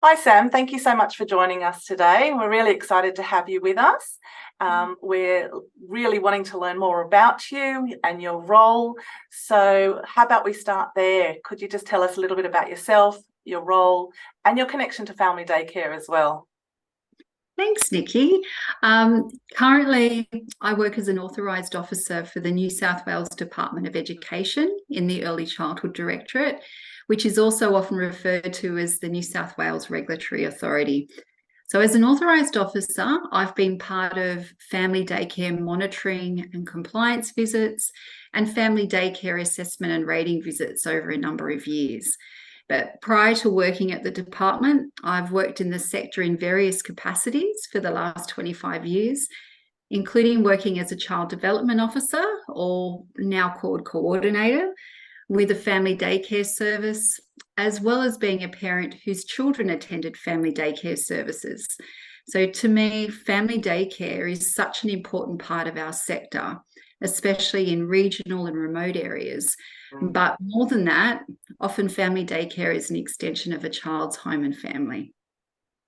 Hi, Sam. Thank you so much for joining us today. We're really excited to have you with us. We're really wanting to learn more about you and your role. So how about we start there? Could you just tell us a little bit about yourself, your role, and your connection to family daycare as well? Thanks, Nicky. Currently, I work as an authorised officer for the New South Wales Department of Education in the Early Childhood Directorate, which is also often referred to as the New South Wales Regulatory Authority. So, as an authorised officer, I've been part of family daycare monitoring and compliance visits and family daycare assessment and rating visits over a number of years. But prior to working at the department, I've worked in the sector in various capacities for the last 25 years, including working as a child development officer, or now called coordinator, with a family daycare service, as well as being a parent whose children attended family daycare services. So to me, family daycare is such an important part of our sector, especially in regional and remote areas. But more than that, often family daycare is an extension of a child's home and family.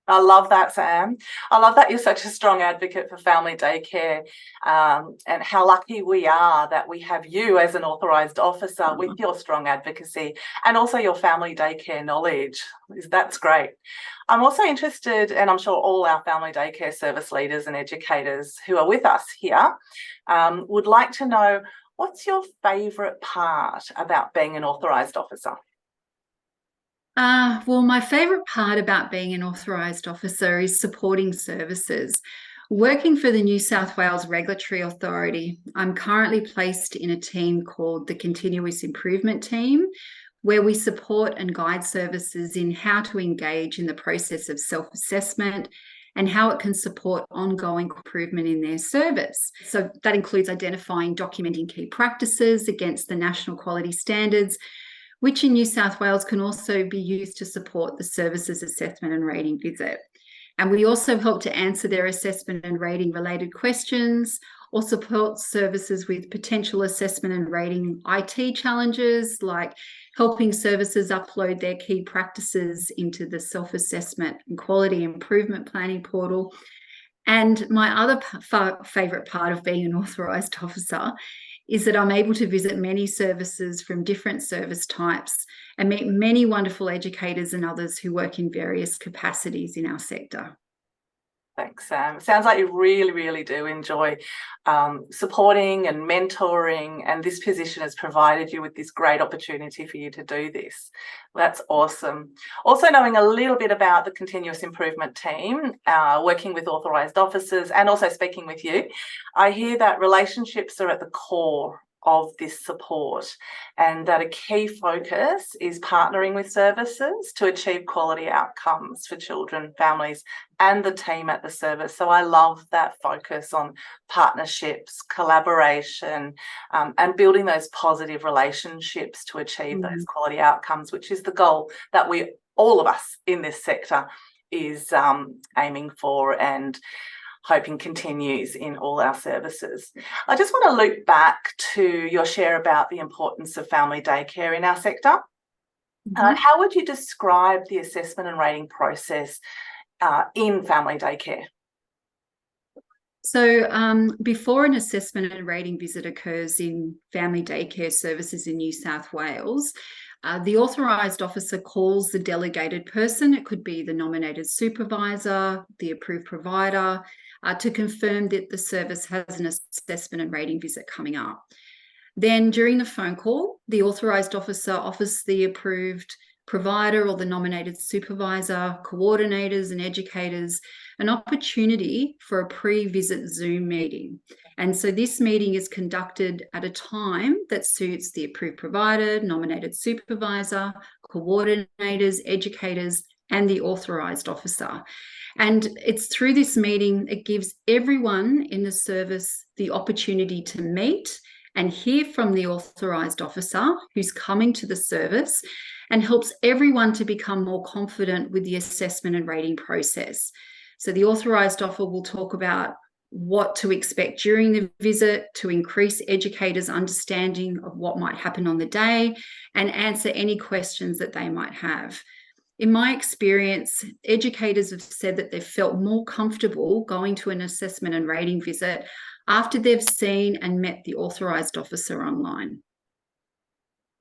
I love that, Sam. I love that you're such a strong advocate for family daycare, and how lucky we are that we have you as an authorised officer with your strong advocacy and also your family daycare knowledge. That's great. I'm also interested, and I'm sure all our family daycare service leaders and educators who are with us here would like to know, what's your favourite part about being an authorised officer? Well, my favourite part about being an authorised officer is supporting services. Working for the New South Wales Regulatory Authority, I'm currently placed in a team called the Continuous Improvement Team, where we support and guide services in how to engage in the process of self-assessment and how it can support ongoing improvement in their service. So that includes identifying, documenting key practices against the national quality standards, which in New South Wales can also be used to support the services assessment and rating visit. And we also help to answer their assessment and rating related questions, or support services with potential assessment and rating IT challenges, like helping services upload their key practices into the self-assessment and quality improvement planning portal. And my other favourite part of being an authorised officer is that I'm able to visit many services from different service types and meet many wonderful educators and others who work in various capacities in our sector. Thanks, Sam. Sounds like you really, really do enjoy supporting and mentoring, and this position has provided you with this great opportunity for you to do this. That's awesome. Also, knowing a little bit about the continuous improvement team, working with authorised officers and also speaking with you, I hear that relationships are at the core of this support, and that a key focus is partnering with services to achieve quality outcomes for children, families, and the team at the service. So I love that focus on partnerships, collaboration, and building those positive relationships to achieve those quality outcomes, which is the goal that all of us in this sector is aiming for and hoping continues in all our services. I just want to loop back to your share about the importance of family daycare in our sector. How would you describe the assessment and rating process in family daycare? So before an assessment and rating visit occurs in family daycare services in New South Wales, the authorised officer calls the delegated person. It could be the nominated supervisor, the approved provider, to confirm that the service has an assessment and rating visit coming up. Then during the phone call, the authorised officer offers the approved provider or the nominated supervisor, coordinators and educators an opportunity for a pre-visit Zoom meeting. And so this meeting is conducted at a time that suits the approved provider, nominated supervisor, coordinators, educators, and the authorised officer. And it's through this meeting, it gives everyone in the service the opportunity to meet and hear from the authorised officer who's coming to the service, and helps everyone to become more confident with the assessment and rating process. So the authorised officer will talk about what to expect during the visit to increase educators' understanding of what might happen on the day and answer any questions that they might have. In my experience, educators have said that they've felt more comfortable going to an assessment and rating visit after they've seen and met the authorised officer online.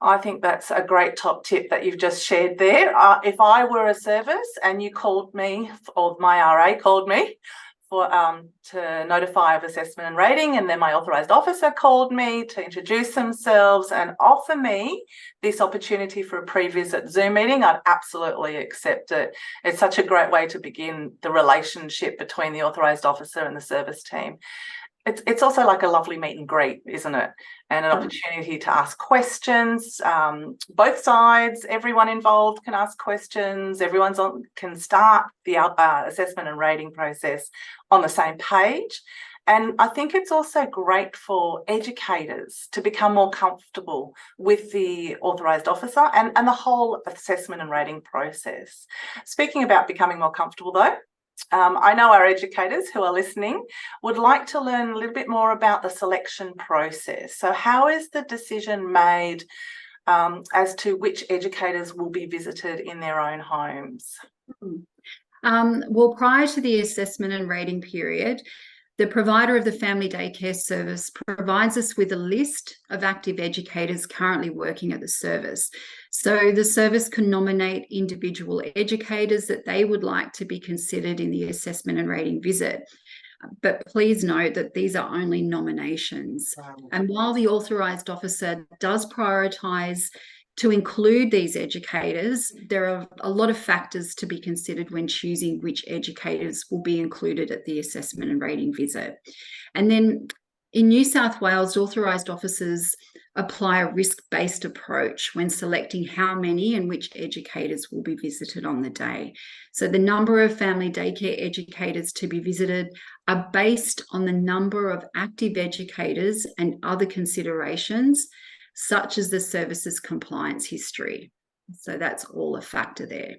I think that's a great top tip that you've just shared there. If I were a service and you called me, or my RA called me for to notify of assessment and rating, and then my authorised officer called me to introduce themselves and offer me this opportunity for a pre-visit Zoom meeting, I'd absolutely accept it. It's such a great way to begin the relationship between the authorised officer and the service team. It's also like a lovely meet and greet, isn't it? And an opportunity to ask questions. Both sides, everyone involved can ask questions. Can start the assessment and rating process on the same page. And I think it's also great for educators to become more comfortable with the authorised officer and the whole assessment and rating process. Speaking about becoming more comfortable though, I know our educators who are listening would like to learn a little bit more about the selection process. So how is the decision made as to which educators will be visited in their own homes? Well, prior to the assessment and rating period, the provider of the family daycare service provides us with a list of active educators currently working at the service. So the service can nominate individual educators that they would like to be considered in the assessment and rating visit. But please note that these are only nominations. And while the authorised officer does prioritise to include these educators, there are a lot of factors to be considered when choosing which educators will be included at the assessment and rating visit. And then in New South Wales, authorised officers apply a risk-based approach when selecting how many and which educators will be visited on the day. So the number of family daycare educators to be visited are based on the number of active educators and other considerations, such as the service's compliance history. So that's all a factor there.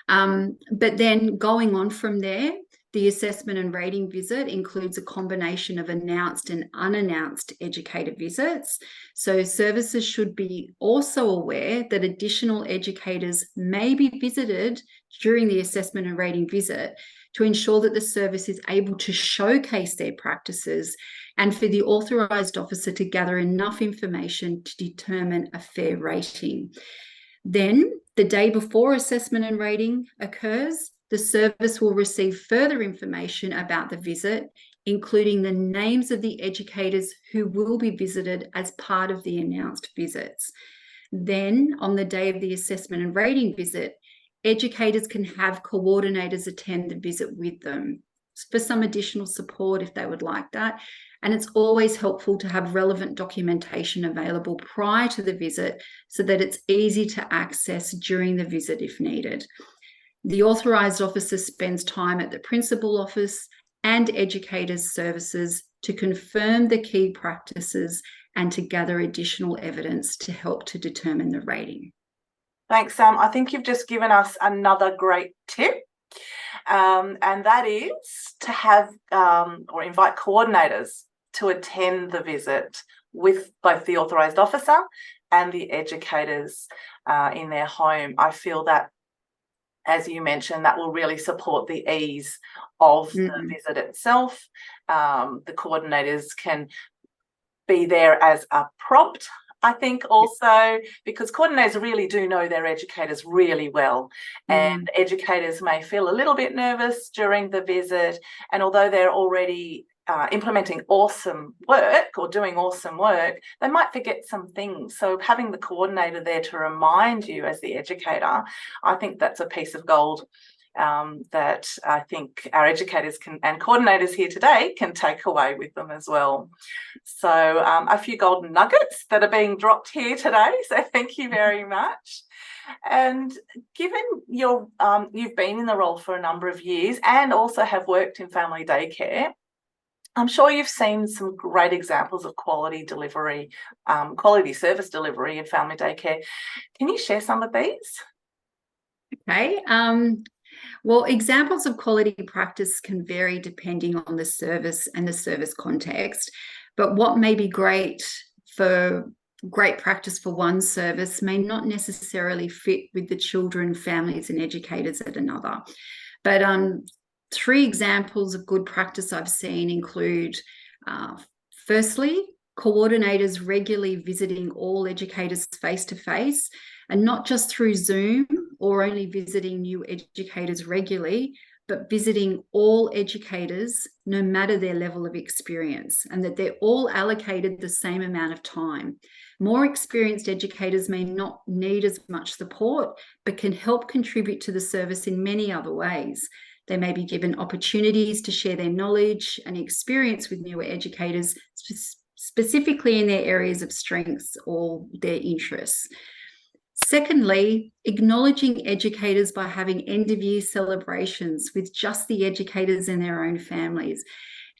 But then going on from there, the assessment and rating visit includes a combination of announced and unannounced educator visits. So services should be also aware that additional educators may be visited during the assessment and rating visit to ensure that the service is able to showcase their practices and for the authorised officer to gather enough information to determine a fair rating. Then, the day before assessment and rating occurs, the service will receive further information about the visit, including the names of the educators who will be visited as part of the announced visits. Then, on the day of the assessment and rating visit, educators can have coordinators attend the visit with them for some additional support if they would like that. And it's always helpful to have relevant documentation available prior to the visit so that it's easy to access during the visit if needed. The authorised officer spends time at the principal office and educators' services to confirm the key practices and to gather additional evidence to help to determine the rating. Thanks, Sam. I think you've just given us another great tip. And that is to have or invite coordinators to attend the visit with both the authorised officer and the educators in their home. I feel that, as you mentioned, that will really support the ease of the visit itself. The coordinators can be there as a prompt, I think, also because coordinators really do know their educators really well, and educators may feel a little bit nervous during the visit, and although they're already implementing awesome work or doing awesome work, they might forget some things. So having the coordinator there to remind you as the educator, I think that's a piece of gold that I think our educators can and coordinators here today can take away with them as well. So a few golden nuggets that are being dropped here today. So thank you very much. And given you've been in the role for a number of years and also have worked in family daycare, I'm sure you've seen some great examples of quality delivery, quality service delivery in family daycare. Can you share some of these? Okay. Well, examples of quality practice can vary depending on the service and the service context. But what may be great for great practice for one service may not necessarily fit with the children, families, and educators at another. But 3 examples of good practice I've seen include, firstly, coordinators regularly visiting all educators face-to-face, and not just through Zoom or only visiting new educators regularly, but visiting all educators no matter their level of experience, and that they're all allocated the same amount of time. More experienced educators may not need as much support, but can help contribute to the service in many other ways. They may be given opportunities to share their knowledge and experience with newer educators, specifically in their areas of strengths or their interests. Secondly, acknowledging educators by having end-of-year celebrations with just the educators and their own families.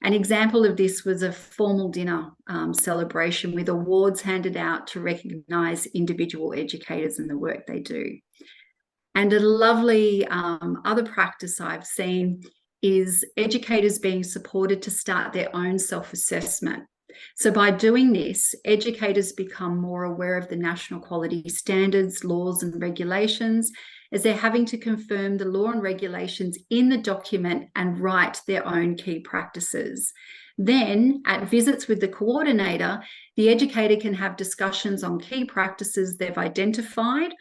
An example of this was a formal dinner celebration with awards handed out to recognise individual educators and the work they do. And a lovely other practice I've seen is educators being supported to start their own self-assessment. So by doing this, educators become more aware of the national quality standards, laws and regulations, as they're having to confirm the law and regulations in the document and write their own key practices. Then, at visits with the coordinator, the educator can have discussions on key practices they've identified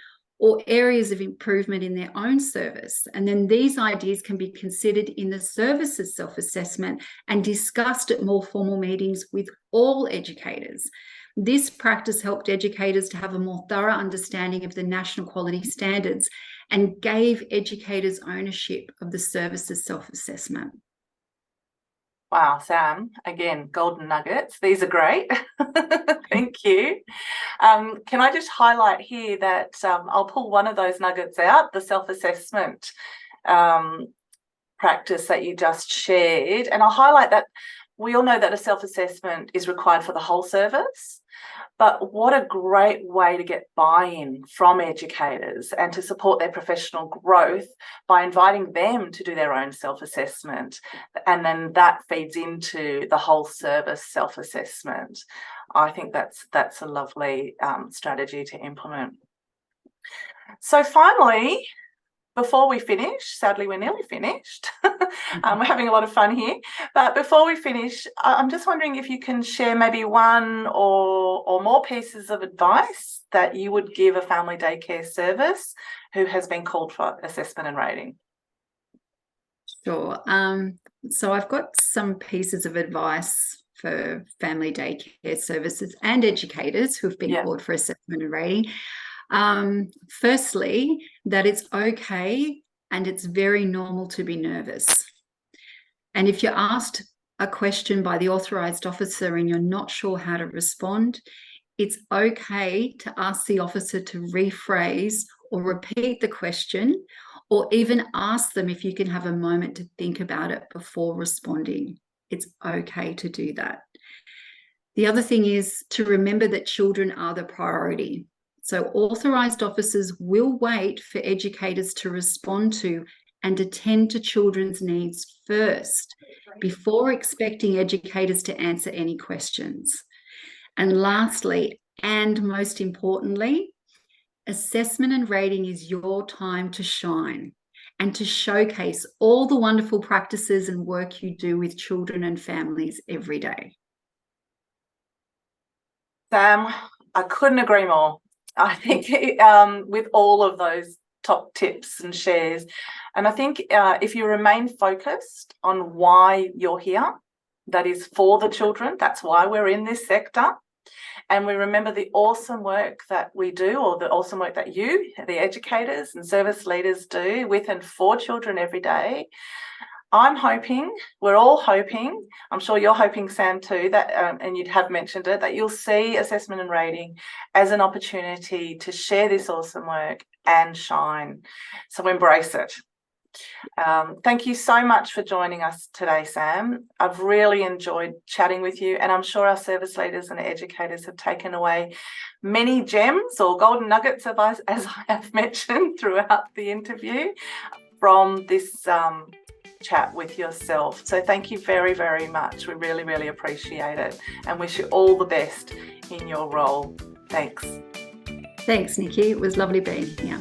or areas of improvement in their own service. And then these ideas can be considered in the services self-assessment and discussed at more formal meetings with all educators. This practice helped educators to have a more thorough understanding of the national quality standards and gave educators ownership of the services self-assessment. Wow, Sam, again, golden nuggets. These are great. Thank you. Can I just highlight here that I'll pull one of those nuggets out, the self-assessment practice that you just shared. And I'll highlight that we all know that a self-assessment is required for the whole service. But what a great way to get buy-in from educators and to support their professional growth by inviting them to do their own self-assessment. And then that feeds into the whole service self-assessment. I think that's a lovely strategy to implement. So finally, before we finish, sadly we're nearly finished, we're having a lot of fun here, but before we finish, I'm just wondering if you can share maybe one or more pieces of advice that you would give a family daycare service who has been called for assessment and rating. Sure. So I've got some pieces of advice for family daycare services and educators who have been called for assessment and rating. Firstly, that it's okay and it's very normal to be nervous. And if you're asked a question by the authorised officer and you're not sure how to respond, it's okay to ask the officer to rephrase or repeat the question, or even ask them if you can have a moment to think about it before responding. It's okay to do that. The other thing is to remember that children are the priority. So authorised officers will wait for educators to respond to and attend to children's needs first before expecting educators to answer any questions. And lastly, and most importantly, assessment and rating is your time to shine and to showcase all the wonderful practices and work you do with children and families every day. Sam, I couldn't agree more. I think with all of those top tips and shares, and I think if you remain focused on why you're here, that is for the children, that's why we're in this sector, and we remember the awesome work that we do, or the awesome work that you, the educators and service leaders, do with and for children every day. I'm hoping, we're all hoping, I'm sure you're hoping, Sam, too, that, and you have mentioned it, that you'll see assessment and rating as an opportunity to share this awesome work and shine. So embrace it. Thank you so much for joining us today, Sam. I've really enjoyed chatting with you, and I'm sure our service leaders and educators have taken away many gems or golden nuggets, as I have mentioned throughout the interview, from this chat with yourself. So thank you very, very much. We really, really appreciate it and wish you all the best in your role. Thanks. Thanks, Nikki. It was lovely being here.